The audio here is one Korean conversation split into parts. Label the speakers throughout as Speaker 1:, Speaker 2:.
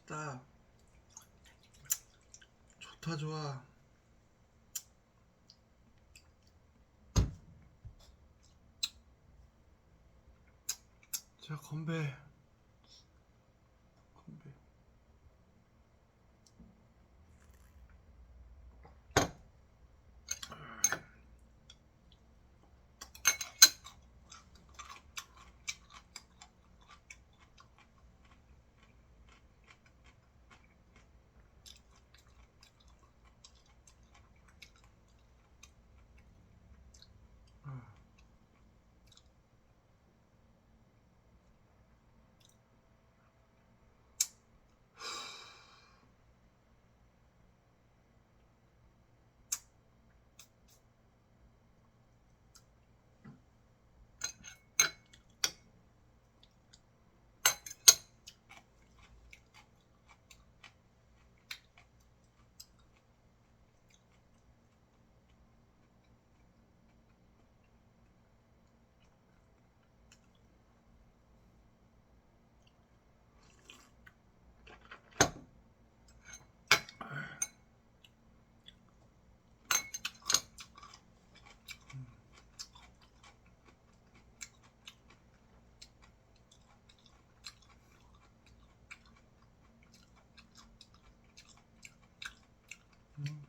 Speaker 1: 맛있다. 좋다, 좋아. 자, 건배. 건배.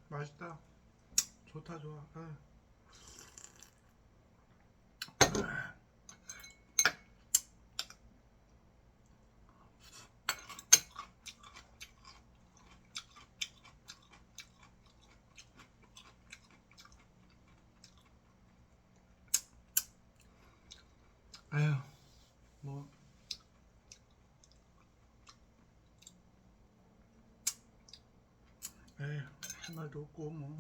Speaker 1: 맛있다. 좋다, 좋아. 아유, 뭐 에이, 할 말도 없고 뭐.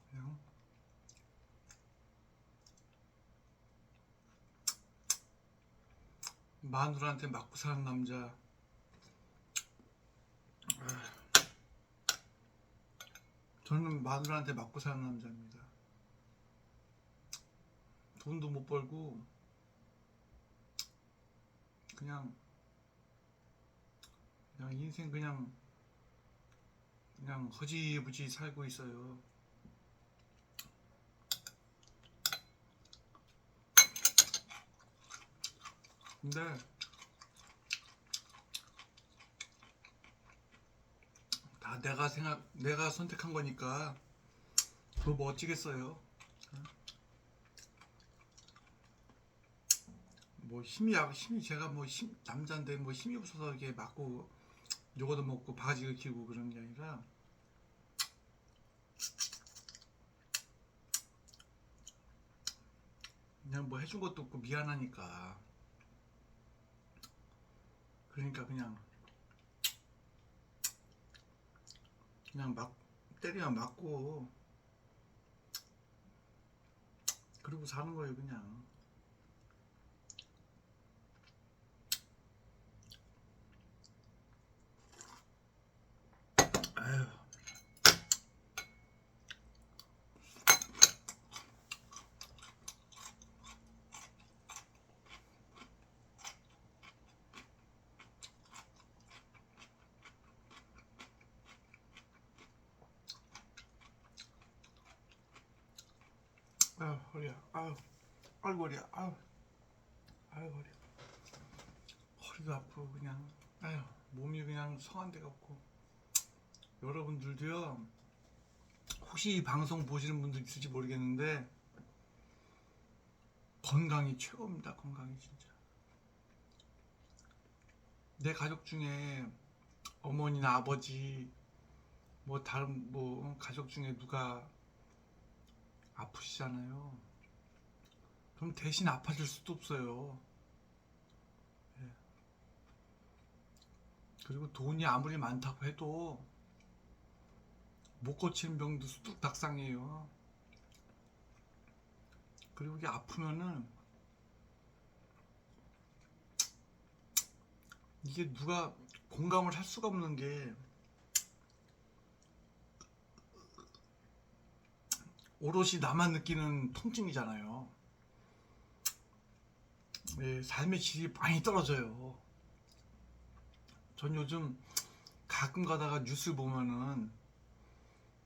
Speaker 1: 그냥 마누라한테 맞고 사는 남자. 저는 마누라한테 맞고 사는 남자입니다. 돈도 못 벌고 그냥 인생 그냥 허지부지 살고 있어요. 근데 다 내가 선택한 거니까 그거 뭐 어찌겠어요. 뭐 힘이 제가 뭐 남자인데 뭐 힘이 없어서 이렇게 맞고 요거도 먹고 바지를 키고 그런 게 아니라 그냥 뭐 해준 것도 없고 미안하니까. 그러니까 그냥 막 때리면 맞고 그러고 사는 거예요 그냥. 아유, 허리야. 아유 허리야. 아유 허리. 허리도 아프고 그냥. 아유, 몸이 그냥 성한 데가 없고. 여러분들도요, 혹시 이 방송 보시는 분들 있을지 모르겠는데 건강이 최고입니다. 건강이 진짜. 내 가족 중에 어머니나 아버지 뭐 다른 뭐 가족 중에 누가 아프시잖아요. 그럼 대신 아파질 수도 없어요. 예. 그리고 돈이 아무리 많다고 해도 못 고치는 병도 수두룩닥상이에요. 그리고 이게 아프면은 이게 누가 공감을 할 수가 없는 게 오롯이 나만 느끼는 통증이잖아요. 예, 삶의 질이 많이 떨어져요. 전 요즘 가끔 가다가 뉴스 보면은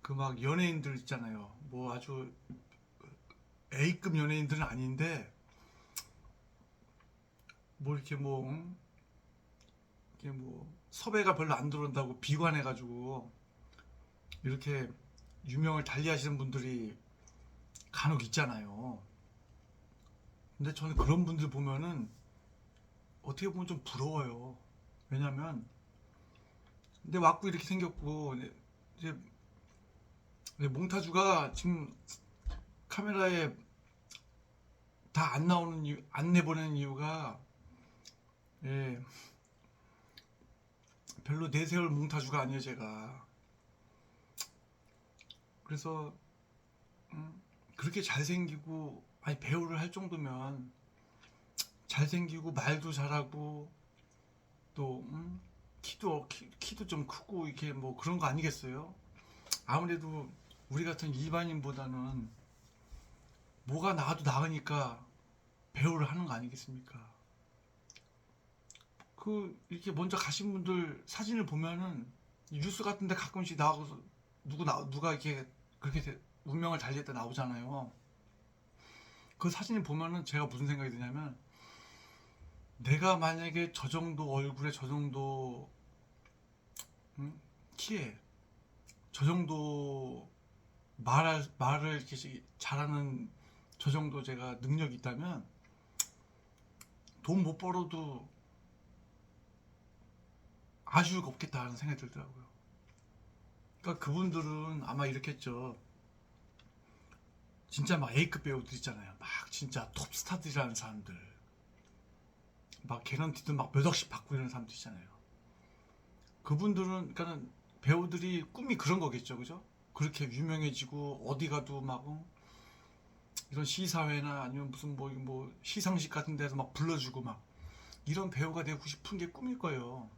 Speaker 1: 그 막 연예인들 있잖아요. 뭐 아주 A급 연예인들은 아닌데 뭐 이렇게 뭐 이렇게 뭐 섭외가 별로 안 들어온다고 비관해가지고 이렇게 유명을 달리하시는 분들이 간혹 있잖아요. 근데 저는 그런 분들 보면은 어떻게 보면 좀 부러워요. 왜냐면 근데 왔고 이렇게 생겼고 이제 몽타주가 지금 카메라에 다 안 나오는 이유, 안 내보내는 이유가 예, 별로 내세울 몽타주가 아니에요 제가. 그래서 그렇게 잘생기고 아니 배우를 할 정도면 잘생기고 말도 잘하고 또 키도 좀 크고 이렇게 뭐 그런 거 아니겠어요? 아무래도 우리 같은 일반인보다는 뭐가 나아도 나으니까 배우를 하는 거 아니겠습니까? 그 이렇게 먼저 가신 분들 사진을 보면은 뉴스 같은데 가끔씩 나와서 누가 이렇게 그렇게 운명을 달리했다 나오잖아요. 그 사진을 보면은 제가 무슨 생각이 드냐면 내가 만약에 저 정도 얼굴에 저 정도 키에 저 정도 말을 이렇게 잘하는 저 정도 제가 능력이 있다면 돈 못 벌어도 아쉬울 거 없겠다는 생각이 들더라고요. 그러니까 그분들은 아마 이렇겠죠. 진짜 막 A급 배우들 있잖아요. 막 진짜 톱스타들이라는 사람들. 막 개런티도 막 몇 억씩 받고 이러는 사람들 있잖아요. 그분들은 그러니까는 배우들이 꿈이 그런 거겠죠, 그죠? 그렇게 유명해지고 어디 가도 막 이런 시사회나 아니면 무슨 뭐 시상식 같은 데서 막 불러주고 막 이런 배우가 되고 싶은 게 꿈일 거예요.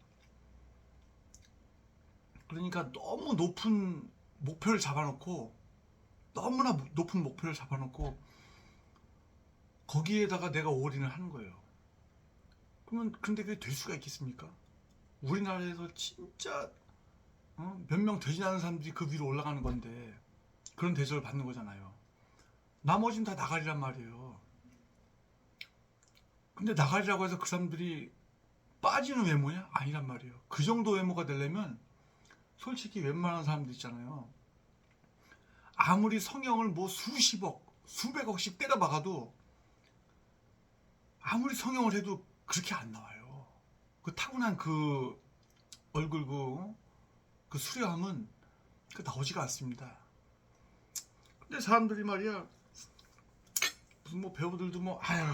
Speaker 1: 그러니까 너무 높은 목표를 잡아놓고 너무나 높은 목표를 잡아놓고 거기에다가 내가 올인을 하는 거예요. 그러면 근데 그게 될 수가 있겠습니까? 우리나라에서 진짜 몇 명 되지 않은 사람들이 그 위로 올라가는 건데 그런 대접을 받는 거잖아요. 나머지는 다 나가리란 말이에요. 근데 나가리라고 해서 그 사람들이 빠지는 외모냐? 아니란 말이에요. 그 정도 외모가 되려면 솔직히 웬만한 사람들 있잖아요. 아무리 성형을 뭐 수십억, 수백억씩 때려박아도 아무리 성형을 해도 그렇게 안 나와요. 그 타고난 그 얼굴 그 수려함은 그 나오지가 않습니다. 근데 사람들이 말이야 무슨 뭐 배우들도 뭐 아유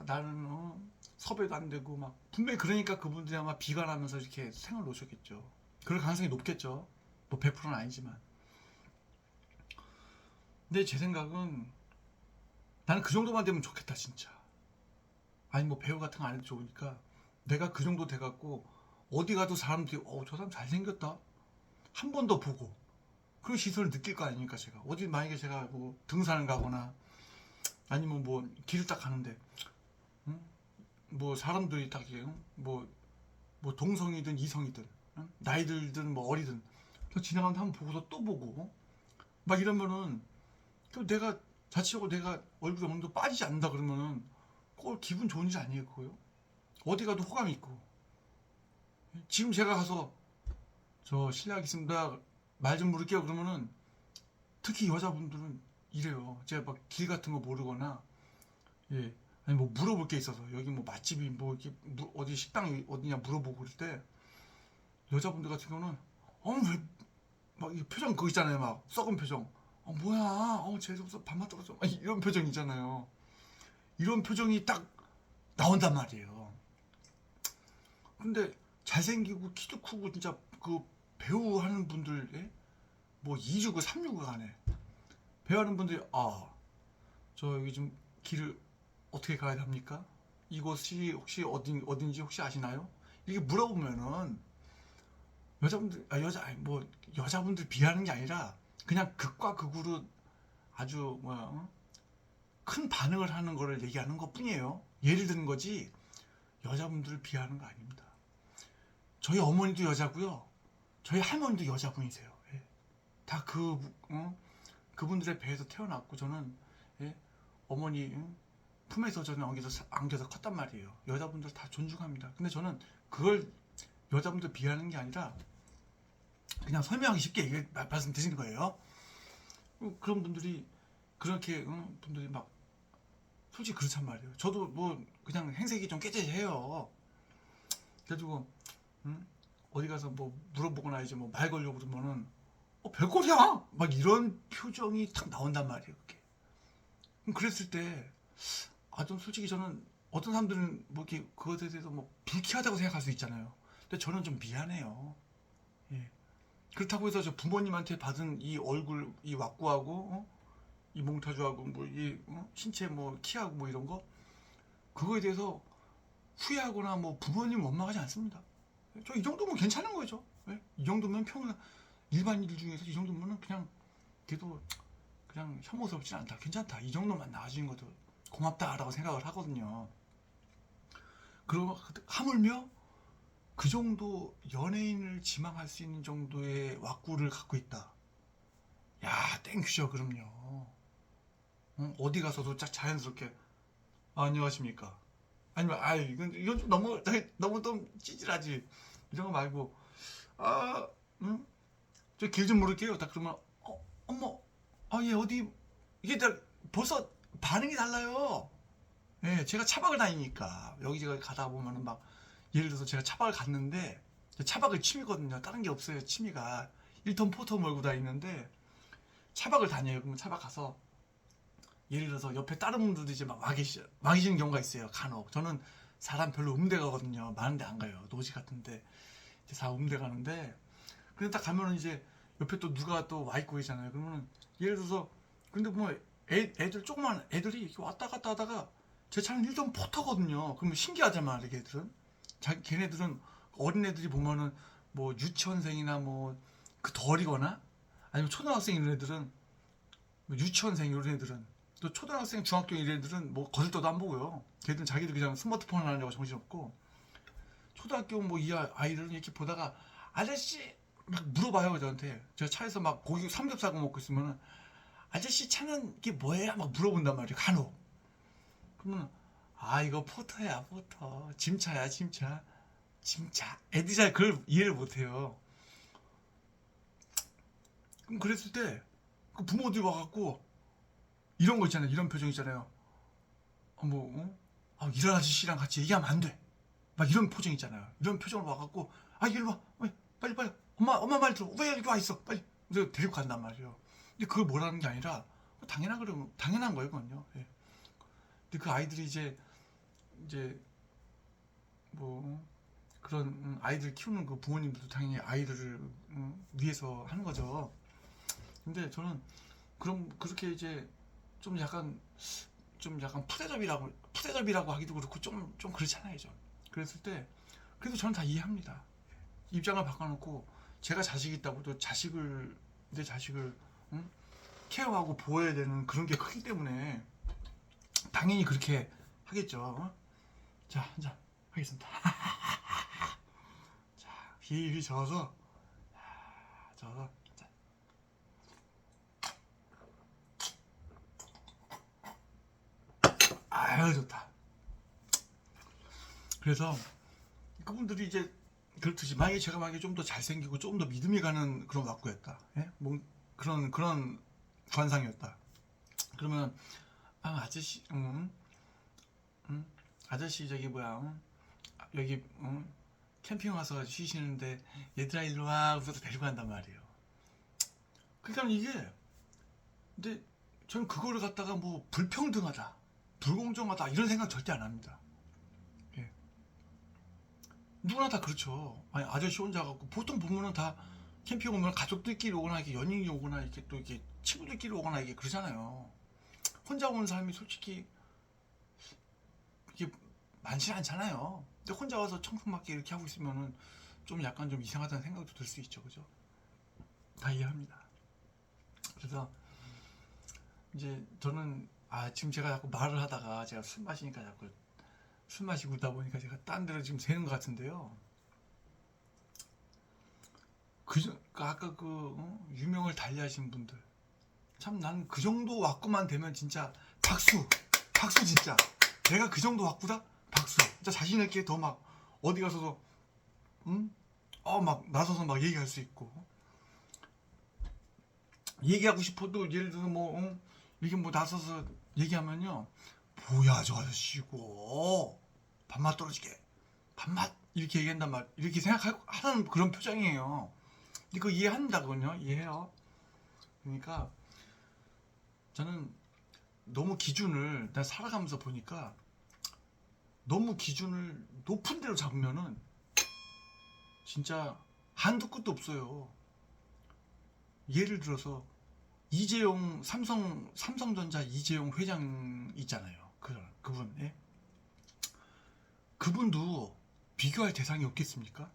Speaker 1: 나는 섭외도 안 되고 막 분명히 그러니까 그분들이 아마 비관하면서 이렇게 생을 놓으셨겠죠. 그럴 가능성이 높겠죠. 뭐 100%는 아니지만. 근데 제 생각은 나는 그 정도만 되면 좋겠다 진짜. 아니 뭐 배우 같은 거 안 해도 좋으니까 내가 그 정도 돼갖고 어디 가도 사람들이 저 사람 잘생겼다 한 번 더 보고 그런 시선을 느낄 거 아닙니까 제가. 어디 만약에 제가 뭐 등산을 가거나 아니면 뭐 길을 딱 가는데 뭐 사람들이 딱 뭐 동성이든 이성이든 나이 들든 뭐 어리든 지나가는데 한번 보고서 또 보고 막 이러면은 내가 자칫하고 내가 얼굴이 어느 정도 빠지지 않는다 그러면은 그걸 기분 좋은 일 아니에요 그거요. 어디 가도 호감이 있고 지금 제가 가서 저 실례 있습니다 말 좀 물을게요 그러면은 특히 여자분들은 이래요. 제가 막 길 같은 거 모르거나 예 아니 뭐 물어볼 게 있어서 여기 뭐 맛집이 뭐 이렇게 어디 식당이 어디냐 물어보고 그럴 때 여자분들 같은 경우는 왜막 표정 그거 있잖아요. 막 썩은 표정. 뭐야 재수없어 밥맛 떨어져 이런 표정 있잖아요. 이런 표정이 딱 나온단 말이에요. 근데 잘생기고 키도 크고 진짜 그 배우 하는 분들 예? 뭐 2주고 3주고 간에 배우 하는 분들이 저 여기 좀 길을 어떻게 가야 합니까? 이곳이 혹시 어딘지 혹시 아시나요? 이렇게 물어보면은 여자분들 아니 뭐 여자분들 비하는 게 아니라 그냥 극과 극으로 아주 뭐야 큰 반응을 하는 거를 얘기하는 것 뿐이에요. 예를 드는 거지 여자분들을 비하하는 거 아닙니다. 저희 어머니도 여자고요. 저희 할머니도 여자분이세요. 예. 다 그분들의 배에서 태어났고 저는 예, 어머니 품에서 저는 안겨서 컸단 말이에요. 여자분들 다 존중합니다. 근데 저는 그걸 여자분들 비하하는 게 아니라 그냥 설명하기 쉽게 말씀드리는 거예요. 그런 분들이 그렇게 분들이 막 솔직히 그렇단 말이에요. 저도 뭐 그냥 행색이 좀 깨재해요. 그래가지고 어디 가서 뭐 물어보거나 이제 뭐 말 걸려고 그러면은 별꼴이야 막 이런 표정이 탁 나온단 말이에요. 그게. 그랬을 때 좀 솔직히 저는 어떤 사람들은 뭐 이렇게 그것에 대해서 뭐 불쾌하다고 생각할 수 있잖아요. 근데 저는 좀 미안해요. 예. 그렇다고 해서 저 부모님한테 받은 이 얼굴 이 왁구하고 이 몽타주하고 뭐 이 신체 뭐 키하고 뭐 이런 거 그거에 대해서 후회하거나 뭐 부모님 원망하지 않습니다. 저 이 정도면 괜찮은 거죠. 예? 이 정도면 일반인들 중에서 이 정도면은 그냥 걔도 그냥 혐오스럽진 않다. 괜찮다. 이 정도만 나아지는 것도 고맙다라고 생각을 하거든요. 그리고 하물며 그 정도 연예인을 지망할 수 있는 정도의 왁구를 갖고 있다. 야, 땡큐죠, 그럼요. 어디 가서도 딱 자연스럽게 안녕하십니까. 아니면 이건 좀 너무 좀 찌질하지. 이런 거 말고 저 길 좀 물을게요. 딱 그러면 어머 예 어디 이게 다 벌써 반응이 달라요. 예, 제가 차박을 다니니까 여기저기 가다 보면은 막 예를 들어서 제가 차박을 갔는데 차박을 취미거든요. 다른 게 없어요. 취미가 1톤 포터 몰고 다니는데 차박을 다녀요. 그러면 차박 가서 예를 들어서 옆에 다른 분들도 이제 막 와 계시는 경우가 있어요. 간혹 저는 사람 별로 음대 가거든요. 많은데 안 가요. 노지 같은데 이제 다 음대 가는데 근데 딱 가면은 이제 옆에 또 누가 또 와 있고 있잖아요. 그러면은 예를 들어서 근데 뭐 애들 조그만 애들이 이렇게 왔다 갔다 하다가 제 차는 1톤 포터거든요. 그러면 신기하잖아, 이렇게 애들은. 걔네들은 어린애들이 보면은 뭐 유치원생이나 뭐 그 덜이거나 아니면 초등학생 이런 애들은 뭐 유치원생 이런 애들은 또 초등학생 중학교 이런 애들은 뭐 거들떠도 안 보고요. 걔들은 자기들 그냥 스마트폰 하려고 정신없고 초등학교 뭐 이 아이들은 이렇게 보다가 아저씨 막 물어봐요 저한테. 제가 차에서 막 고기 삼겹살 구워 먹고 있으면은 아저씨 차는 이게 뭐예요? 막 물어본단 말이에요. 간혹. 그러면 이거 포터야 포터 짐차야 짐차 짐차 애들이 잘 그걸 이해를 못해요. 그럼 그랬을 때 그 부모들이 와갖고 이런 거 있잖아요. 이런 표정 있잖아요. 이런 아저씨랑 같이 얘기하면 안 돼. 막 이런 표정 있잖아요. 이런 표정으로 와갖고 이리 와 빨리 엄마 말 들어 왜 여기 와 있어 빨리 그래서 데리고 간단 말이에요. 근데 그걸 뭐라는 게 아니라 당연한 거예요 그건요. 예. 근데 그 아이들이 이제 뭐 그런 아이들 키우는 그 부모님들도 당연히 아이들을 위해서 하는 거죠. 근데 저는 그렇게 이제 좀 약간 푸대접이라고 하기도 그렇고 좀 그렇잖아요 좀. 그랬을 때 그래도 저는 다 이해합니다. 입장을 바꿔놓고 제가 자식이 있다고 또 내 자식을 케어하고 보호해야 되는 그런 게 크기 때문에 당연히 그렇게 하겠죠. 자, 한잔 하겠습니다. 자, 휘휘 저어서 자. 아유 좋다. 그래서 그분들이 이제 그렇듯이 만약에 좀 더 잘생기고 좀 더 믿음이 가는 그런 왁구였다. 예? 뭐 그런 관상이었다. 그러면 아저씨 아저씨 저기 뭐야 여기 캠핑 와서 쉬시는데 얘들아 일로 와 그래서 데리고 간단 말이에요. 그러니까 이게 근데 저는 그거를 갖다가 뭐 불평등하다 불공정하다 이런 생각 절대 안 합니다. 예. 누구나 다 그렇죠. 아저씨 혼자 가고 보통 보면은 다 캠핑 오면 가족들끼리 오거나 이렇게 연인이 오거나 이렇게 또 이렇게 친구들끼리 오거나 이게 그러잖아요. 혼자 오는 사람이 솔직히 이게 많지는 않잖아요. 근데 혼자 와서 청승맞게 이렇게 하고 있으면은 좀 약간 좀 이상하다는 생각도 들 수 있죠, 그죠? 다 이해합니다. 그래서 이제 저는 지금 제가 자꾸 말을 하다가 제가 술 마시니까 자꾸 술 마시고 있다 보니까 제가 딴 데로 지금 새는 것 같은데요. 아까 유명을 달리하신 분들 참 난 그 정도 왔구만 되면 진짜 박수 진짜 내가 그 정도 왔구나 박수 진짜 자신 있게 더 막 어디 가서도 막 나서서 막 얘기할 수 있고 얘기하고 싶어도 예를 들어서 이게 나서서 얘기하면요 뭐야 저 아저씨고 밥맛 떨어지게 밥맛 이렇게 얘기한단 말 이렇게 생각하는 그런 표정이에요. 이거 이해한다거든요. 이해해요. 그러니까 저는 너무 기준을 나 살아가면서 보니까 너무 기준을 높은 데로 잡으면은 진짜 한두 끝도 없어요. 예를 들어서 이재용 삼성전자 이재용 회장 있잖아요. 그분 예? 그분도 비교할 대상이 없겠습니까?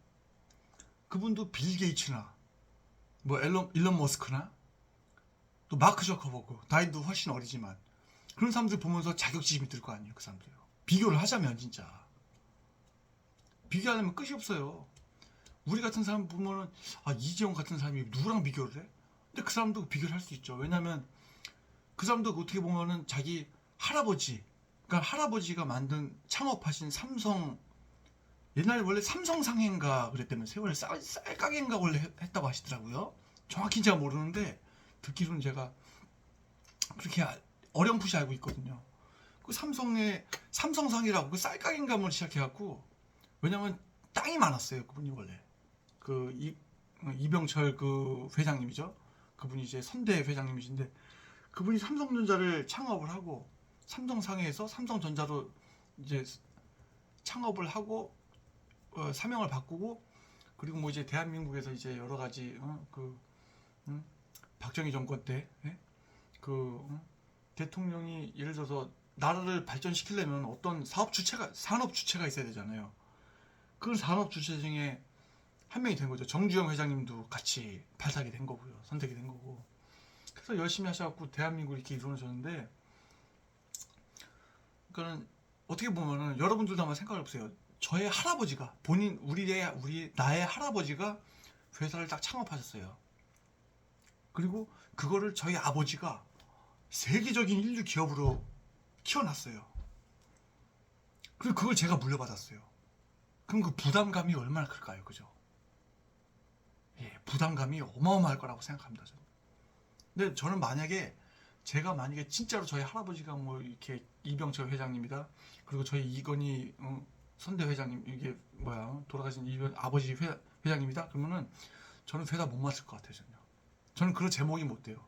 Speaker 1: 그분도 빌 게이츠나 일론 머스크나 또 마크 저커버그 나이도 훨씬 어리지만 그런 사람들 보면서 자격지심이 들 거 아니에요. 그 사람들요. 비교를 하자면 진짜 비교하려면 끝이 없어요. 우리 같은 사람 보면은 이재용 같은 사람이 누구랑 비교를 해? 근데 그 사람도 비교를 할 수 있죠. 왜냐면 그 사람도 어떻게 보면은 자기 할아버지 그러니까 할아버지가 만든 창업하신 삼성 옛날에 원래 삼성상해인가 그랬다면 세월에 쌀가게인가 원래 했다고 하시더라고요. 정확히 제가 모르는데 듣기로는 제가 그렇게 어렴풋이 알고 있거든요. 그 삼성상이라고 그 쌀가게인가 뭐 시작해갖고 왜냐면 땅이 많았어요. 그분이 원래 이병철 그 회장님이죠. 그분이 이제 선대 회장님이신데 그분이 삼성전자를 창업을 하고 삼성상해에서 삼성전자로 이제 창업을 하고 사명을 바꾸고 그리고 이제 대한민국에서 이제 여러 가지 박정희 정권 때 대통령이 예를 들어서 나라를 발전시키려면 어떤 산업 주체가 있어야 되잖아요. 그 산업 주체 중에 한 명이 된 거죠. 정주영 회장님도 같이 발탁이 된 거고요. 선택이 된 거고. 그래서 열심히 하셔갖고 대한민국 이렇게 이루어졌는데 그러니까는 어떻게 보면은 여러분들도 한번 생각을 해보세요. 저의 할아버지가 나의 할아버지가 회사를 딱 창업하셨어요. 그리고 그거를 저희 아버지가 세계적인 인류 기업으로 키워놨어요. 그리고 그걸 제가 물려받았어요. 그럼 그 부담감이 얼마나 클까요, 그죠? 예, 부담감이 어마어마할 거라고 생각합니다. 저는. 근데 저는 제가 만약에 진짜로 저희 할아버지가 이렇게 이병철 회장님이다. 그리고 저희 이건희 선대 회장님 이게 돌아가신 아버지 회장님이다. 그러면은 저는 회사 못 맡을 것 같아요. 저는 그런 제목이 못 돼요.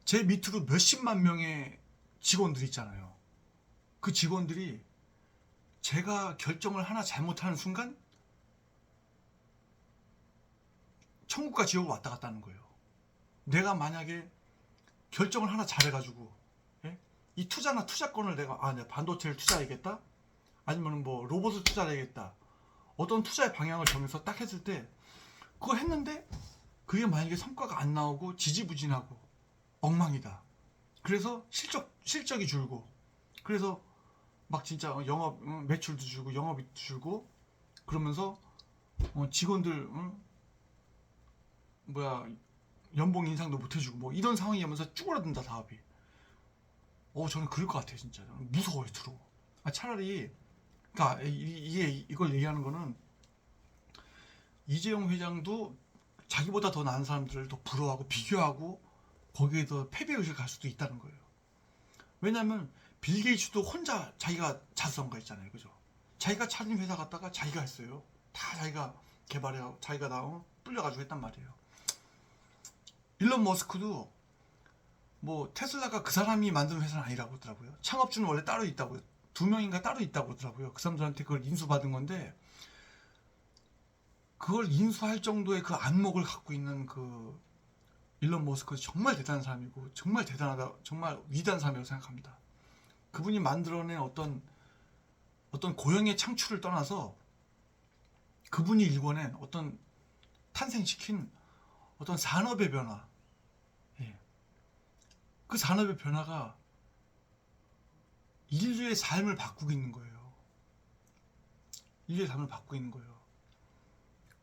Speaker 1: 제 밑으로 몇십만 명의 직원들이 있잖아요. 그 직원들이 제가 결정을 하나 잘못하는 순간 천국과 지옥을 왔다 갔다 하는 거예요. 내가 만약에 결정을 하나 잘해가지고 이 투자권을 내가 반도체를 투자해야겠다 아니면 로봇을 투자해야겠다 어떤 투자의 방향을 정해서 딱 했을 때 그거 했는데 그게 만약에 성과가 안 나오고 지지부진하고 엉망이다. 그래서 실적이 줄고 그래서 막 진짜 영업 매출도 줄고 영업이익도 줄고 그러면서 직원들 연봉 인상도 못 해주고 이런 상황이면서 쭈그러든다 사업이. 저는 그럴 것 같아요 진짜. 무서워요 들어. 차라리 그러니까 이걸 얘기하는 거는 이재용 회장도 자기보다 더 나은 사람들을 더 부러워하고 비교하고 거기에 더 패배의식을 갈 수도 있다는 거예요. 왜냐면 빌 게이츠도 혼자 자기가 자수한 거 있잖아요, 그죠? 자기가 차린 회사 갔다가 자기가 했어요. 다 자기가 개발해서 자기가 불려가지고 했단 말이에요. 일론 머스크도 테슬라가 그 사람이 만든 회사는 아니라고 하더라고요. 창업주는 원래 따로 있다고요. 2명인가 따로 있다고 하더라고요. 그 사람들한테 그걸 인수받은 건데 그걸 인수할 정도의 그 안목을 갖고 있는 그 일론 머스크 정말 대단한 사람이고 정말 대단하다, 정말 위대한 사람이라고 생각합니다. 그분이 만들어낸 어떤 고용의 창출을 떠나서 그분이 일궈낸 어떤 탄생시킨 어떤 산업의 변화, 예. 그 산업의 변화가 인류의 삶을 바꾸고 있는 거예요. 인류의 삶을 바꾸고 있는 거예요.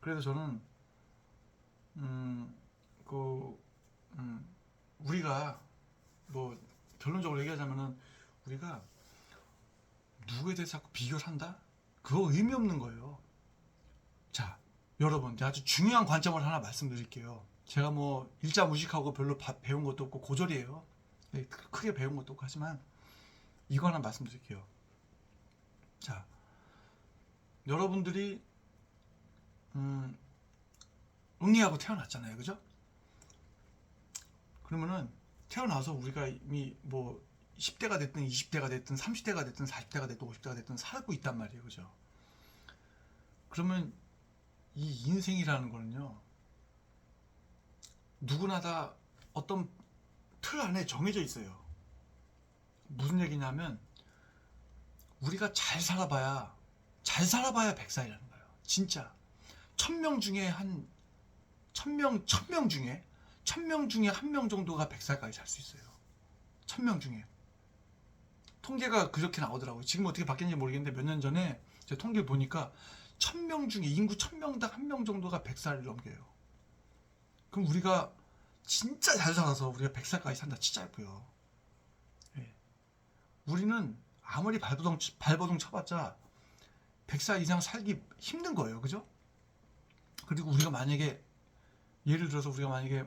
Speaker 1: 그래서 저는 우리가 뭐 결론적으로 얘기하자면은 우리가 누구에 대해서 자꾸 비교를 한다? 그거 의미 없는 거예요. 자, 여러분, 아주 중요한 관점을 하나 말씀드릴게요. 제가 뭐 일자 무식하고 별로 배운 것도 없고 고졸이에요. 크게 배운 것도 없고 하지만 이거 하나 말씀드릴게요. 자, 여러분들이 응애하고 태어났잖아요, 그죠? 그러면은 태어나서 우리가 이미 뭐 10대가 됐든 20대가 됐든 30대가 됐든 40대가 됐든 50대가 됐든 살고 있단 말이에요, 그죠? 그러면 이 인생이라는 거는요, 누구나 다 어떤 틀 안에 정해져 있어요. 무슨 얘기냐면 우리가 잘 살아봐야 100살이라는 거예요. 진짜 1000명 중에 한 1000명 중에 1명 정도가 100살까지 살 수 있어요. 1000명 중에. 통계가 그렇게 나오더라고요. 지금 어떻게 바뀌었는지 모르겠는데 몇 년 전에 제가 통계를 보니까 1000명 중에 인구 1000명당 1명 정도가 100살을 넘겨요. 그럼 우리가 진짜 잘 살아서 우리가 100살까지 산다 치자 고요. 예. 우리는 아무리 발버둥 쳐봤자 100살 이상 살기 힘든 거예요. 그죠? 그리고 우리가 만약에 예를 들어서 우리가 만약에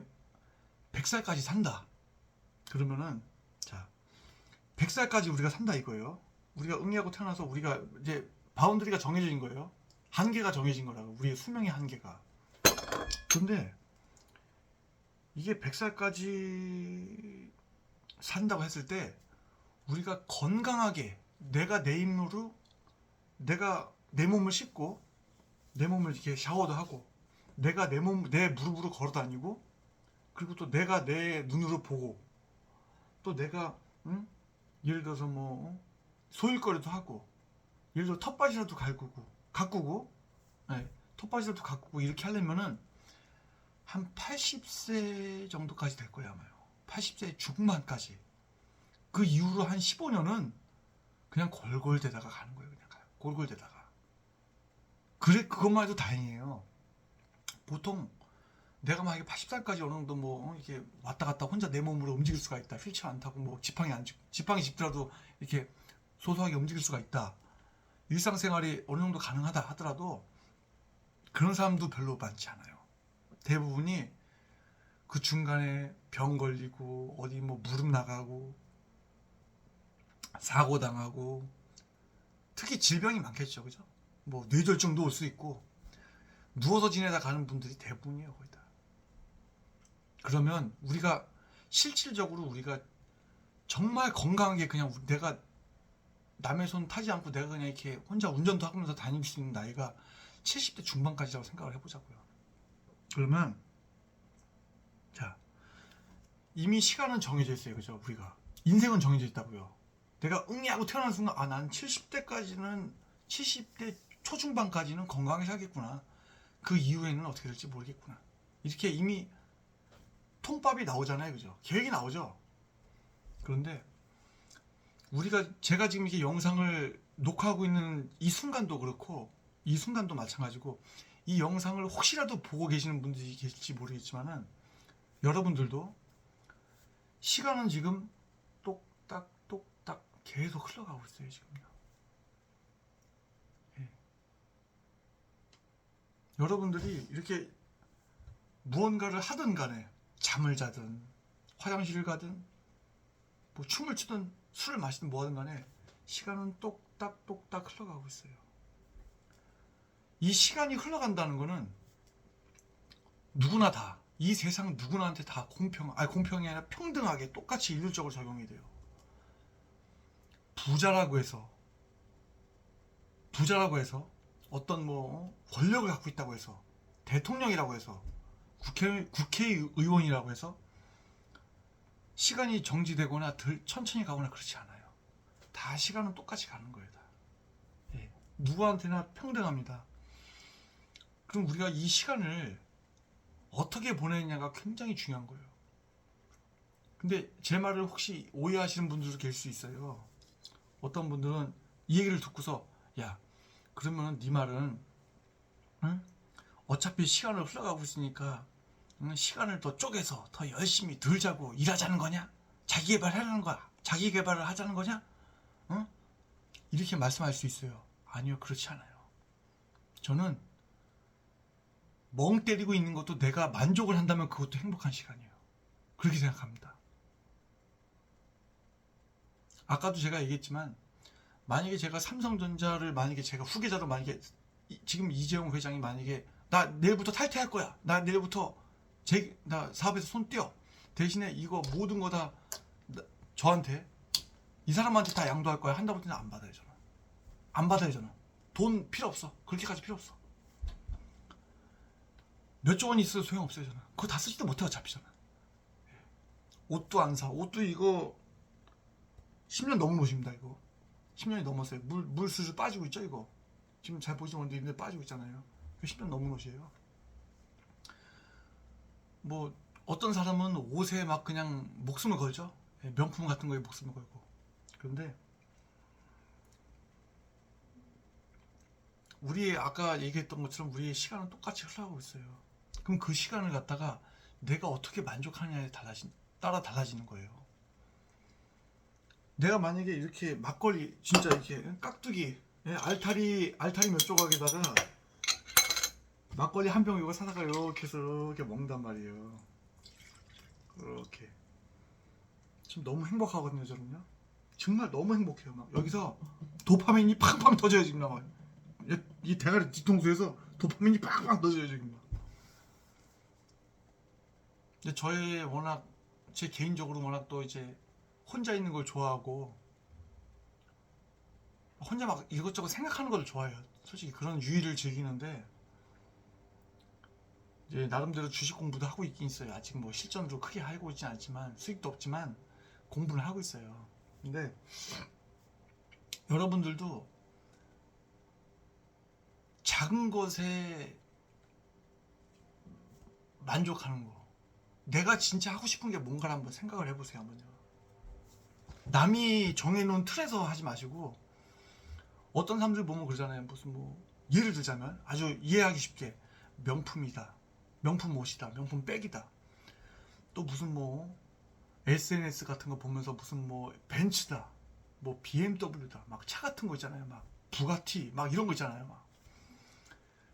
Speaker 1: 100살까지 산다. 그러면은 자, 100살까지 우리가 산다 이거예요. 우리가 응애하고 태어나서 우리가 이제 바운드리가 정해진 거예요. 한계가 정해진 거라고. 우리의 수명의 한계가. 근데 이게 100살까지 산다고 했을 때 우리가 건강하게 내가 내 힘으로 내가 내 몸을 씻고 내 몸을 이렇게 샤워도 하고 내가 내 무릎으로 걸어 다니고 그리고 또 내가 내 눈으로 보고 또 내가 예를 들어서 뭐 소일거리도 하고 예를 들어 텃밭이라도 가꾸고 네, 텃밭이라도 가꾸고 이렇게 하려면은 한 80세 정도까지 될 거예요 아마요. 80세 중반까지. 그 이후로 한 15년은 그냥 골골대다가 가는 거예요. 그냥 골골대다가. 그래 그것만 해도 다행이에요. 보통 내가 만약에 80살까지 어느 정도 뭐 이렇게 왔다 갔다 혼자 내 몸으로 움직일 수가 있다. 휠체어 안 타고 뭐 지팡이 짚더라도 이렇게 소소하게 움직일 수가 있다. 일상생활이 어느 정도 가능하다 하더라도 그런 사람도 별로 많지 않아요. 대부분이 그 중간에 병 걸리고 어디 뭐 무릎 나가고 사고 당하고 특히 질병이 많겠죠, 그죠? 뭐 뇌졸중도 올 수 있고 누워서 지내다 가는 분들이 대부분이에요, 거의 다. 그러면 우리가 실질적으로 우리가 정말 건강하게 그냥 내가 남의 손 타지 않고 내가 그냥 이렇게 혼자 운전도 하면서 다닐 수 있는 나이가 70대 중반까지라고 생각을 해보자고요. 그러면 자 이미 시간은 정해져 있어요, 그죠? 우리가 인생은 정해져 있다고요. 내가 응애하고 태어난 순간 난 70대까지는 70대 초중반까지는 건강하게 살겠구나. 그 이후에는 어떻게 될지 모르겠구나. 이렇게 이미 통밥이 나오잖아요, 그죠? 계획이 나오죠. 그런데 제가 지금 이렇게 영상을 녹화하고 있는 이 순간도 그렇고 이 순간도 마찬가지고 이 영상을 혹시라도 보고 계시는 분들이 계실지 모르겠지만은 여러분들도 시간은 지금 똑딱 계속 흘러가고 있어요, 지금요. 예. 여러분들이 이렇게 무언가를 하든 간에 잠을 자든 화장실을 가든 뭐 춤을 추든 술을 마시든 뭐 하든 간에 시간은 똑딱 흘러가고 있어요. 이 시간이 흘러간다는 거는 누구나 다, 이 세상 누구나한테 다 공평이 아니라 평등하게 똑같이 일률적으로 적용이 돼요. 부자라고 해서 어떤 뭐 권력을 갖고 있다고 해서 대통령이라고 해서 국회의원이라고 해서 시간이 정지되거나 천천히 가거나 그렇지 않아요. 다 시간은 똑같이 가는 거예요. 다. 예. 누구한테나 평등합니다. 그럼 우리가 이 시간을 어떻게 보내느냐가 굉장히 중요한 거예요. 근데 제 말을 혹시 오해하시는 분들도 계실 수 있어요. 어떤 분들은 이 얘기를 듣고서 야 그러면 네 말은 응? 어차피 시간을 흘러가고 있으니까 시간을 더 쪼개서 더 열심히 덜 자고 일하자는 거냐? 자기 개발하는 거야. 자기 개발을 하자는 거냐? 어? 이렇게 말씀할 수 있어요. 아니요, 그렇지 않아요. 저는 멍 때리고 있는 것도 내가 만족을 한다면 그것도 행복한 시간이에요. 그렇게 생각합니다. 아까도 제가 얘기했지만 만약에 제가 삼성전자를 만약에 제가 후계자로 만약에 지금 이재용 회장이 만약에 나 내일부터 탈퇴할 거야. 나 내일부터 나 사업에서 손 떼어. 대신에 이거 모든 거 다 저한테 이 사람한테 다 양도할 거야. 한다고 했더니 안 받아요 저는. 안 받아요 저는. 돈 필요 없어. 그렇게까지 필요 없어. 몇조 원이 있어도 소용없어요 저는. 그거 다 쓰지도 못해 어차피 저는. 옷도 안 사. 옷도 이거 10년 넘은 옷입니다 이거. 10년이 넘었어요. 물 슬슬 빠지고 있죠 이거. 지금 잘 보이지 못하는데 빠지고 있잖아요. 10년 넘은 옷이에요. 뭐 어떤 사람은 옷에 막 그냥 목숨을 걸죠. 명품 같은 거에 목숨을 걸고. 그런데 우리 아까 얘기했던 것처럼 우리의 시간은 똑같이 흘러가고 있어요. 그럼 그 시간을 갖다가 내가 어떻게 만족하냐에 따라 달라지는 거예요. 내가 만약에 이렇게 막걸리 진짜 이렇게 깍두기 알타리 몇 조각에다가 막걸리 한 병 이거 사다가 이렇게 해서 이렇게 먹는단 말이에요. 그렇게 지금 너무 행복하거든요 저는요. 정말 너무 행복해요. 막 여기서 도파민이 팡팡 터져요 지금 막. 이 대가리 뒤통수에서 도파민이 팡팡 터져요 지금 막. 근데 저의 워낙 제 개인적으로 워낙 또 이제 혼자 있는 걸 좋아하고 혼자 막 이것저것 생각하는 걸 좋아해요. 솔직히 그런 유의를 즐기는데 이제 나름대로 주식 공부도 하고 있긴 있어요. 아직 뭐 실전으로 크게 하고 있진 않지만 수익도 없지만 공부는 하고 있어요. 근데 여러분들도 작은 것에 만족하는 거, 내가 진짜 하고 싶은 게 뭔가를 한번 생각을 해보세요. 한번요. 남이 정해놓은 틀에서 하지 마시고 어떤 사람들 보면 그러잖아요. 무슨 뭐 예를 들자면 아주 이해하기 쉽게 명품이다, 명품 옷이다, 명품 백이다, 또 무슨 뭐 SNS 같은 거 보면서 무슨 뭐 벤츠다, 뭐 BMW다, 막 차 같은 거 있잖아요. 막 부가티 막 이런 거 있잖아요. 막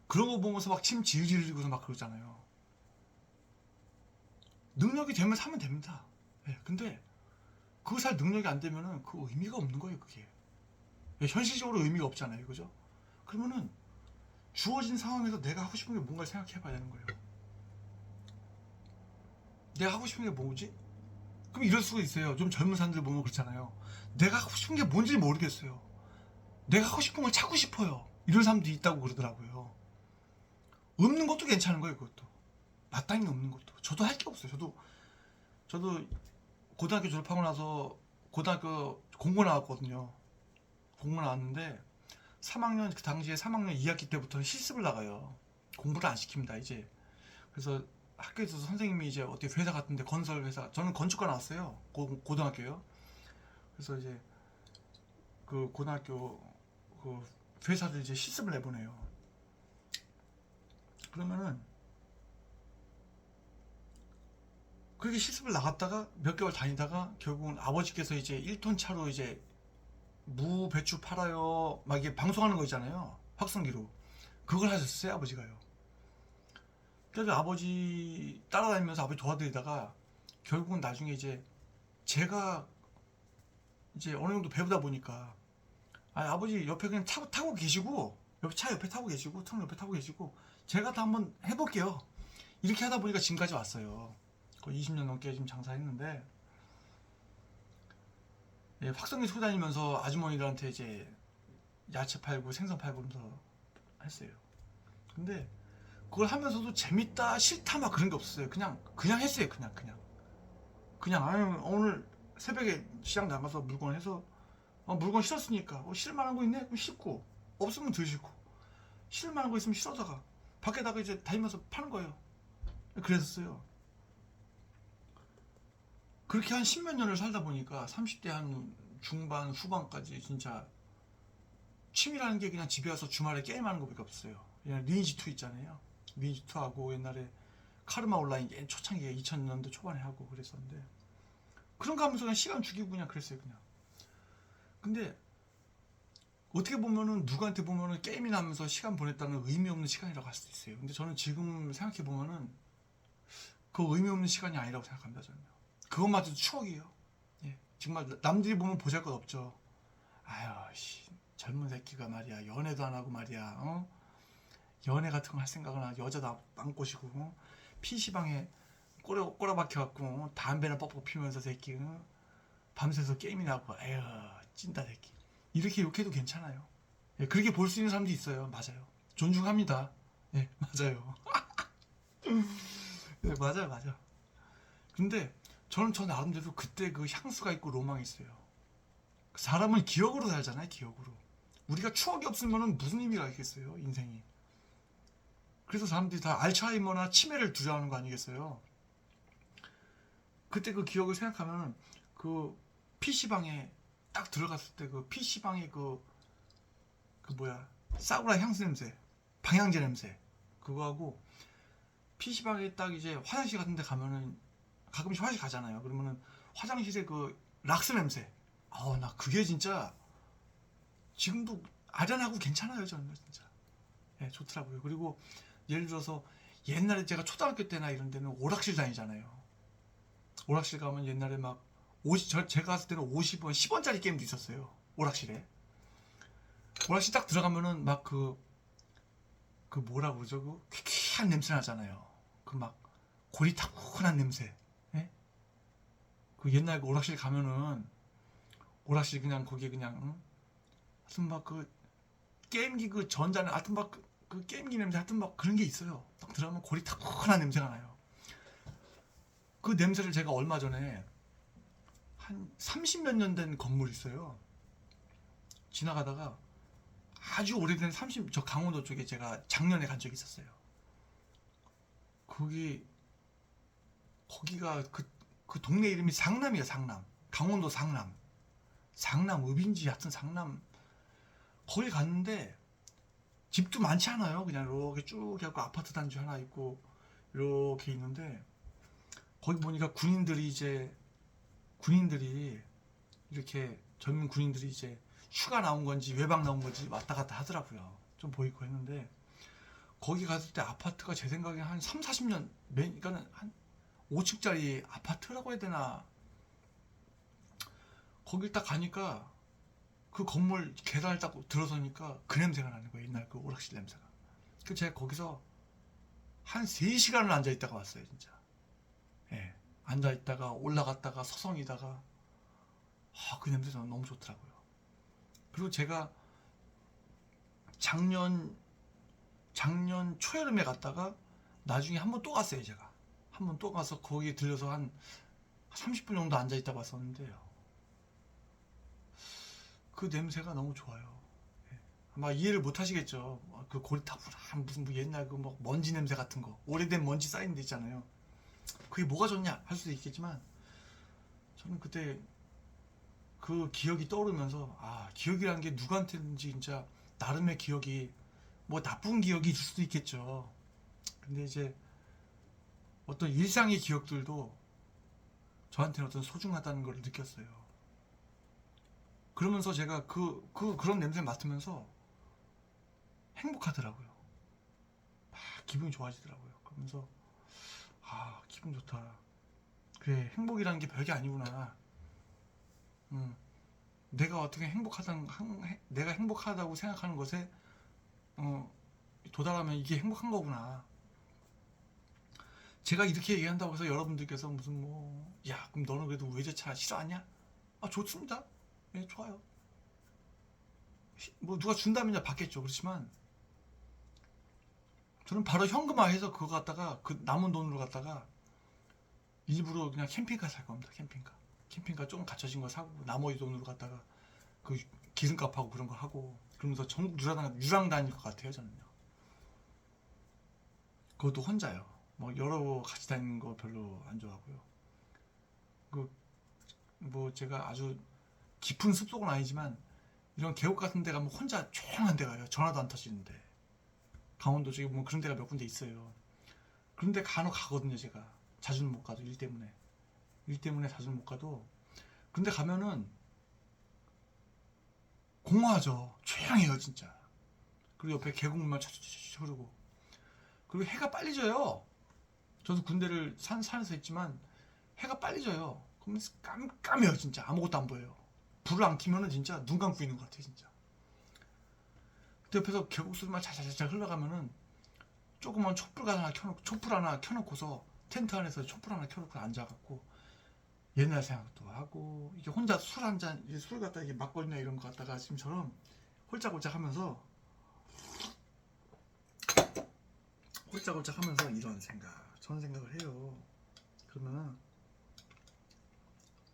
Speaker 1: 그런 거 보면서 막 침 지으리 흘리고서 막 그러잖아요. 능력이 되면 사면 됩니다. 네, 근데 그거 살 능력이 안 되면은 그 의미가 없는 거예요. 그게 현실적으로 의미가 없잖아요. 그죠? 그러면은 주어진 상황에서 내가 하고 싶은 게 뭔가를 생각해 봐야 되는 거예요. 내가 하고 싶은 게 뭐지? 그럼 이럴 수가 있어요. 좀 젊은 사람들 보면 그렇잖아요. 내가 하고 싶은 게 뭔지 모르겠어요. 내가 하고 싶은 걸 찾고 싶어요. 이런 사람들이 있다고 그러더라고요. 없는 것도 괜찮은 거예요. 그것도 마땅히 없는 것도. 저도 할 게 없어요. 저도 고등학교 졸업하고 나서 고등학교 공고 나왔거든요. 공고 나왔는데 3학년 그 당시에 3학년 2학기 때부터는 실습을 나가요. 공부를 안 시킵니다. 이제 그래서 학교에서 선생님이 이제 어디 회사 같은데 건설 회사, 저는 건축과 나왔어요. 고등학교요. 그래서 이제 그 고등학교 그 회사들 이제 실습을 내보내요. 그러면은 그렇게 실습을 나갔다가 몇 개월 다니다가 결국은 아버지께서 이제 1톤 차로 이제 무 배추 팔아요 막 이게 방송하는 거 있잖아요. 확성기로 그걸 하셨어요 아버지가요. 그래서 아버지 따라다니면서 아버지 도와드리다가 결국은 나중에 이제 제가 이제 어느 정도 배우다 보니까 아버지 옆에 그냥 타고 계시고 옆에 차 옆에 타고 계시고 트럭 옆에 타고 계시고 제가 다 한번 해볼게요. 이렇게 하다 보니까 지금까지 왔어요. 거의 20년 넘게 지금 장사했는데 예, 확성기 소고 다니면서 아주머니들한테 이제 야채 팔고 생선 팔고 그러면서 했어요. 근데 그걸 하면서도 재밌다 싫다 막 그런 게 없었어요. 그냥 했어요. 그냥 그냥 아유 오늘 새벽에 시장 나가서 물건 해서 물건 실었으니까 실만한 거 있네? 그럼 싣고 없으면 드시고 실만한 거 있으면 실어다가 밖에다가 이제 다니면서 파는 거예요. 그랬었어요. 그렇게 한 십몇 년을 살다 보니까 30대 한 중반 후반까지 진짜 취미라는 게 그냥 집에 와서 주말에 게임하는 것밖에 없어요. 그냥 리니지2 있잖아요. 리니지2 하고 옛날에 카르마 온라인 옛 초창기에 2000년대 초반에 하고 그랬었는데 그런 거 하면서 그냥 시간 죽이고 그냥 그랬어요 그냥. 근데 어떻게 보면은 누구한테 보면은 게임이나 하면서 시간 보냈다는 의미 없는 시간이라고 할 수도 있어요. 근데 저는 지금 생각해 보면은 그 의미 없는 시간이 아니라고 생각합니다. 저는 그것마저도 추억이에요. 예, 정말 남들이 보면 보잘것없죠. 아유 씨 젊은 새끼가 말이야 연애도 안 하고 말이야 연애 같은 거 할 생각은 안 여자도 안 꼬시고 PC방에 꼬라박혀갖고 담배나 뻑뻑 피면서 새끼 밤새서 게임이나 하고 에휴 찐따 새끼 이렇게 욕해도 괜찮아요. 예, 그렇게 볼 수 있는 사람도 있어요. 맞아요. 존중합니다. 예, 맞아요. 네, 맞아요, 맞아. 근데 저는 저 나름대로 그때 그 향수가 있고 로망이 있어요. 사람은 기억으로 살잖아요, 기억으로. 우리가 추억이 없으면 무슨 의미가 있겠어요, 인생이. 그래서 사람들이 다 알츠하이머나 치매를 두려워하는 거 아니겠어요? 그때 그 기억을 생각하면 그 PC방에 딱 들어갔을 때 그 PC방에 그 뭐야 사구라 향수 냄새, 방향제 냄새 그거하고 PC방에 딱 이제 화장실 같은 데 가면은 가끔씩 화장실 가잖아요. 그러면은 화장실에 그 락스 냄새. 나 그게 진짜 지금도 아련하고 괜찮아요. 저는 진짜. 예, 좋더라고요. 그리고 예를 들어서 옛날에 제가 초등학교 때나 이런 데는 오락실 다니잖아요. 오락실 가면 옛날에 막 제가 갔을 때는 50원, 10원짜리 게임도 있었어요. 오락실에. 오락실 딱 들어가면은 막 그 뭐라 그러죠? 그 퀴퀴한 냄새 나잖아요. 그 막 고리타분한 냄새. 예? 그 옛날 그 오락실 가면은 오락실 그냥 거기에 그냥 하여튼 막 그 게임기 그 전자는 하여튼 막 그 게임기 냄새 하여튼 막 그런 게 있어요. 딱 들어가면 고리타분한 냄새가 나요. 그 냄새를 제가 얼마 전에 한 30몇 년 된 건물이 있어요. 지나가다가 아주 오래된 저 강원도 쪽에 제가 작년에 간 적이 있었어요. 거기가 그 동네 이름이 상남이에요, 상남. 강원도 상남. 상남읍인지 하여튼 상남. 거기 갔는데 집도 많지 않아요. 그냥 이렇게 쭉 해갖고 아파트 단지 하나 있고 이렇게 있는데 거기 보니까 군인들이 이렇게 젊은 군인들이 이제 휴가 나온 건지 외박 나온 건지 왔다 갔다 하더라고요. 좀 보이고 했는데 거기 갔을 때 아파트가 제 생각에 한 3, 40년 그러니까는 한 5층짜리 아파트라고 해야 되나. 거길 딱 가니까 그 건물 계단을 딱 들어서니까 그 냄새가 나는 거예요. 옛날 그 오락실 냄새가. 그 제가 거기서 한 3시간을 앉아있다가 왔어요. 진짜. 예. 앉아있다가 올라갔다가 서성이다가 그 냄새가 너무 좋더라고요. 그리고 제가 작년 초여름에 갔다가 나중에 한 번 또 갔어요. 제가 한 번 또 가서 거기에 들려서 한 30분 정도 앉아있다 왔었는데요. 그 냄새가 너무 좋아요. 예. 아마 이해를 못 하시겠죠. 그 고리타분한 무슨 뭐 옛날 그 뭐 먼지 냄새 같은 거 오래된 먼지 쌓인 데 있잖아요. 그게 뭐가 좋냐 할 수도 있겠지만 저는 그때 그 기억이 떠오르면서 기억이라는 게 누구한테든지 진짜 나름의 기억이 뭐 나쁜 기억이 있을 수도 있겠죠. 근데 이제 어떤 일상의 기억들도 저한테는 어떤 소중하다는 걸 느꼈어요. 그러면서 제가 그런 냄새 맡으면서 행복하더라고요. 기분이 좋아지더라고요. 그러면서 기분 좋다. 그래, 행복이라는 게 별게 아니구나. 내가 어떻게 내가 행복하다고 생각하는 것에 도달하면 이게 행복한 거구나. 제가 이렇게 얘기한다고 해서 여러분들께서 무슨 그럼 너는 그래도 외제차 싫어하냐? 좋습니다. 예, 좋아요. 뭐 누가 준다면야 받겠죠. 그렇지만 저는 바로 현금화해서 그거 갖다가 그 남은 돈으로 갖다가 일부러 그냥 캠핑카 살 겁니다. 캠핑카 조금 갖춰진 거 사고 나머지 돈으로 갖다가 그 기름값하고 그런 거 하고 그러면서 전국 유랑 다닐 것 같아요. 저는요. 그것도 혼자요. 뭐 여러 같이 다니는 거 별로 안 좋아하고요. 그 뭐 제가 아주 깊은 숲속은 아니지만 이런 계곡 같은 데 가면 혼자 조용한 데 가요. 전화도 안 터지는데. 강원도 쪽에 뭐 그런 데가 몇 군데 있어요. 그런 데 간혹 가거든요. 제가 자주는 못 가도 일 때문에 자주는 못 가도 그런 데 가면은 공허하죠. 조용해요 진짜. 그리고 옆에 계곡물만 촤촤촤 흐르고 그리고 해가 빨리 져요. 저도 군대를 산에서 했지만 해가 빨리 져요. 그러면 깜깜해요 진짜. 아무것도 안 보여요. 불을 안 켜면은 진짜 눈 감고 있는 것 같아요 진짜. 그 옆에서 계곡수만 자자자자 흘러가면은 조그만 촛불 하나 켜놓고서 텐트 안에서 촛불 하나 켜놓고 앉아갖고 옛날 생각도 하고 이게 혼자 술 한 잔, 술 갖다 이게 막걸리나 이런 거 갖다가 지금처럼 홀짝홀짝 하면서 이런 생각, 저런 생각을 해요. 그러면은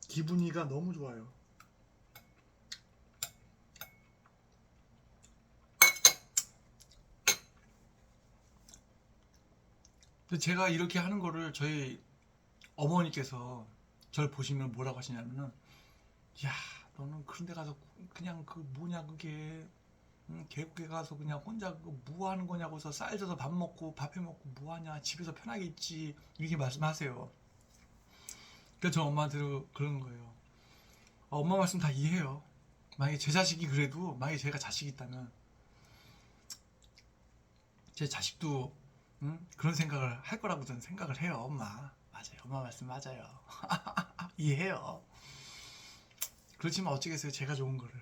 Speaker 1: 기분이가 너무 좋아요. 근데 제가 이렇게 하는 거를 저희 어머니께서 저를 보시면 뭐라고 하시냐면은 야 너는 그런 데 가서 그냥 그 뭐냐 그게 계곡에 가서 그냥 혼자 그거 뭐 하는 거냐고서 쌀 져서 밥 먹고 밥 해 먹고 뭐 하냐 집에서 편하게 있지 이렇게 말씀하세요. 그래서 저 엄마한테 그러는 거예요. 엄마 말씀 다 이해해요. 만약에 제 자식이 그래도 만약에 제가 자식이 있다면 제 자식도 그런 생각을 할 거라고 저는 생각을 해요. 엄마 맞아요. 엄마 말씀 맞아요. 이해해요. 그렇지만 어쩌겠어요. 제가 좋은 거를.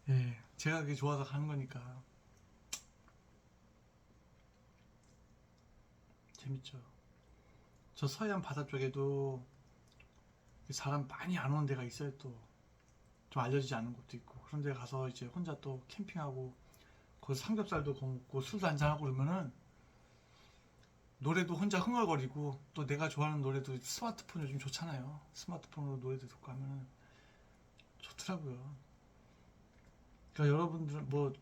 Speaker 1: 예, 제가 그게 좋아서 가는 거니까. 재밌죠. 저 서해안 바다 쪽에도 사람 많이 안 오는 데가 있어요. 또 좀 알려지지 않은 곳도 있고 그런 데 가서 이제 혼자 또 캠핑하고 거기서 삼겹살도 구워 먹고 술도 한잔하고 그러면은 노래도 혼자 흥얼거리고 또 내가 좋아하는 노래도 스마트폰 요즘 좋잖아요. 스마트폰으로 노래도 듣고 하면은 좋더라고요. 그러니까 여러분들 뭐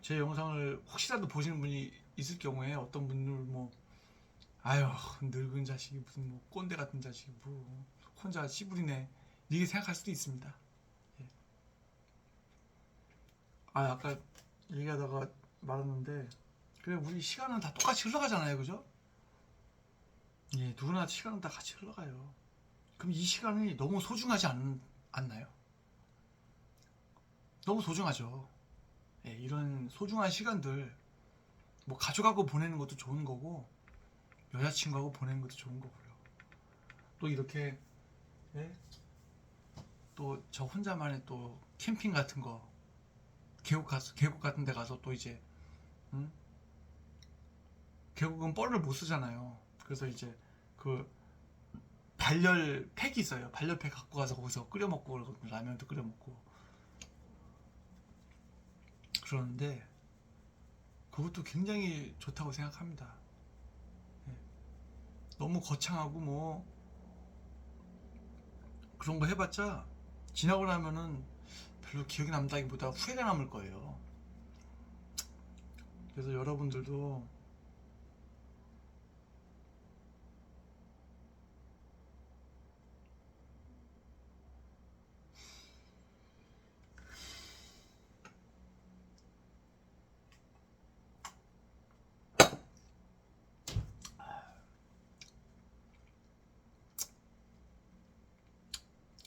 Speaker 1: 제 영상을 혹시라도 보시는 분이 있을 경우에 어떤 분들 뭐 아유 늙은 자식이 무슨 뭐 꼰대 같은 자식이 뭐 혼자 씨부리네 이렇게 생각할 수도 있습니다. 예. 아까 얘기하다가 말았는데 그래 우리 시간은 다 똑같이 흘러가잖아요. 그죠? 예, 누구나 시간은 다 같이 흘러가요. 그럼 이 시간이 너무 소중하지 않나요? 너무 소중하죠. 예, 이런 소중한 시간들 뭐 가족하고 보내는 것도 좋은 거고 여자친구하고 보내는 것도 좋은 거고요. 또 이렇게 예? 또 저 혼자만의 또 캠핑 같은 거 계곡 같은 데 가서 또 이제 음? 계곡은 뻘을 못 쓰잖아요. 그래서 이제 그 발열팩이 있어요. 발열팩 갖고 가서 거기서 끓여 먹고 라면도 끓여 먹고 그러는데 그것도 굉장히 좋다고 생각합니다. 예. 너무 거창하고 뭐 그런 거 해봤자 지나고 나면은 별로 기억이 남다기보다 후회가 남을 거예요. 그래서 여러분들도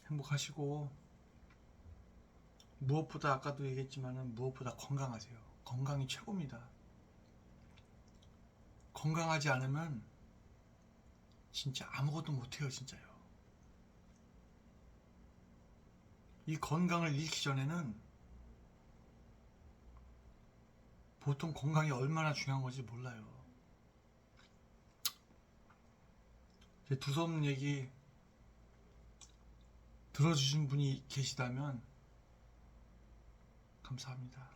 Speaker 1: 행복하시고 무엇보다 아까도 얘기했지만은 무엇보다 건강하세요. 건강이 최고입니다. 건강하지 않으면 진짜 아무것도 못해요. 진짜요. 이 건강을 잃기 전에는 보통 건강이 얼마나 중요한 건지 몰라요. 제 두서없는 얘기 들어주신 분이 계시다면 감사합니다.